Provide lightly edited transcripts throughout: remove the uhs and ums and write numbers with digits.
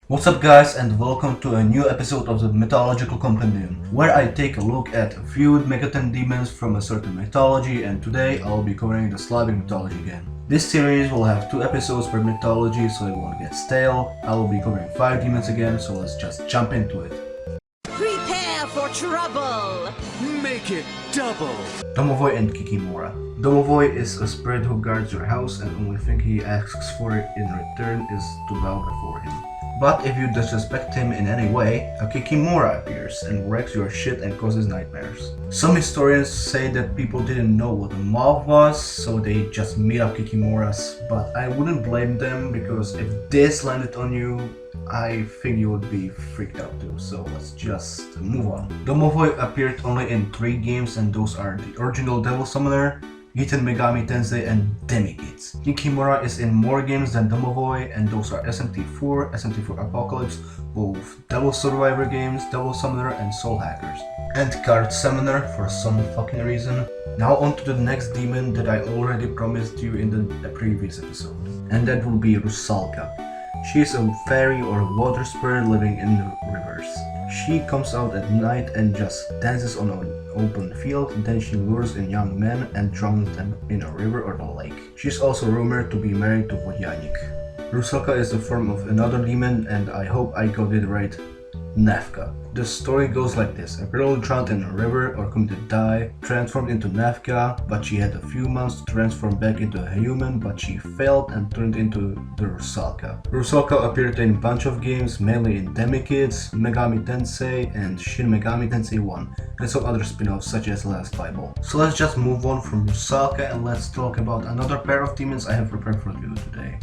What's up guys, and welcome to a new episode of the Mythological Compendium, where I take a look at a few megaton demons from a certain mythology, and today I'll be covering the Slavic mythology again. This series will have 2 episodes per mythology, so it won't get stale. I will be covering 5 demons again, so let's just jump into it. Prepare for trouble! Make it double! Tamavoy and Kikimora. Tamavoy is a spirit who guards your house, and the only thing he asks for in return is to bow before him. But if you disrespect him in any way, a Kikimora appears and wrecks your shit and causes nightmares. Some historians say that people didn't know what a mob was, so they just made up Kikimoras, but I wouldn't blame them because if this landed on you, I think you would be freaked out too, so let's just move on. Tamavoy appeared only in 3 games, and those are the original Devil Summoner, Giten Megami Tensei, and Demikids. Kikimora is in more games than Tamavoy, and those are SMT4, SMT4 Apocalypse, both Devil Survivor games, Devil Summoner, and Soul Hackers, and Card Summoner for some fucking reason. Now on to the next demon that I already promised you in the previous episode, and that will be Rusalka. She is a fairy or a water spirit living in the rivers. She comes out at night and just dances on an open field, then she lures in young men and drowns them in a river or a lake. She is also rumored to be married to Vodyanik. Rusalka is the form of another demon, and I hope I got it right, Nafka. The story goes like this: a girl drowned in a river or committed die, transformed into Nafka, but she had a few months to transform back into a human, but she failed and turned into the Rusalka. Rusalka appeared in a bunch of games, mainly in Demikids, Megami Tensei, and Shin Megami Tensei 1, and some other spin-offs such as Last Bible. So let's just move on from Rusalka and let's talk about another pair of demons I have prepared for you today.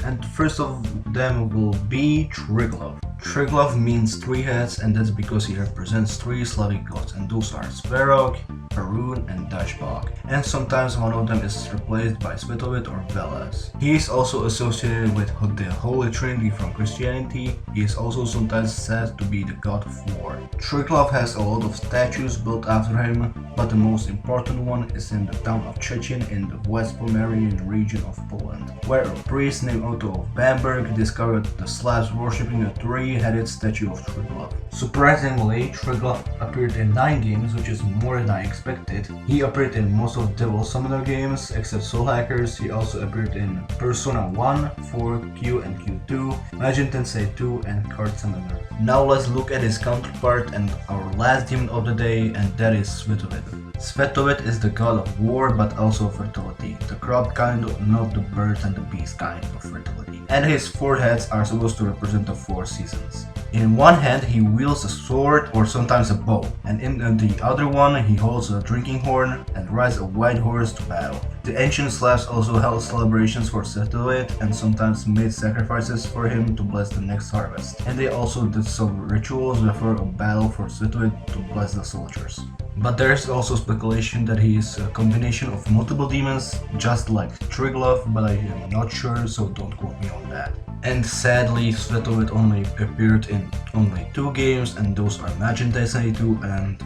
And the first of them will be Trigla. Trigla means 3 heads, and that's because he represents 3 Slavic gods, and those are Svetovid, Perun, and Dashbog, and sometimes one of them is replaced by Svetovid or Velas. He is also associated with the Holy Trinity from Christianity. He is also sometimes said to be the god of war. Trigla has a lot of statues built after him, but the most important one is in the town of Szczecin in the West Pomeranian region of Poland, where a priest named Otto of Bamberg discovered the Slavs worshipping a 3-headed statue of Trigla. Surprisingly, Trigla appeared in 9 games, which is more than I expected. He appeared in most of Devil Summoner games, except Soul Hackers. He also appeared in Persona 1, 4, Q and Q2, Legend Tensei 2, and Card Summoner. Now let's look at his counterpart and our last demon of the day, and that is Svetovid. Svetovid is the god of war, but also fertility, the crop kind, not the birds and the bees kind of fertility. And his 4 heads are supposed to represent the 4 seasons. In one hand he wields a sword or sometimes a bow, and in the other one he holds a drinking horn and rides a white horse to battle. The ancient Slavs also held celebrations for Svetovid and sometimes made sacrifices for him to bless the next harvest. And they also did some rituals before a battle for Svetovid to bless the soldiers. But there is also speculation that he is a combination of multiple demons, just like Trigla, but I am not sure, so don't quote me on that. And sadly, Svetovid only appeared in only 2 games, and those are Legend Tensei 2 and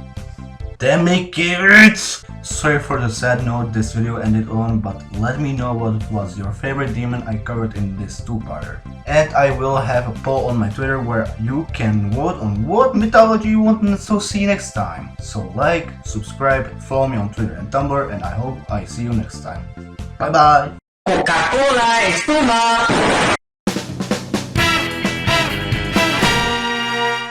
Demikids! Sorry for the sad note this video ended on, but let me know what was your favorite demon I covered in this 2-parter. And I will have a poll on my Twitter where you can vote on what mythology you want to see next time. So like, subscribe, follow me on Twitter and Tumblr, and I hope I see you next time. Bye bye! Coca-Cola, espuma!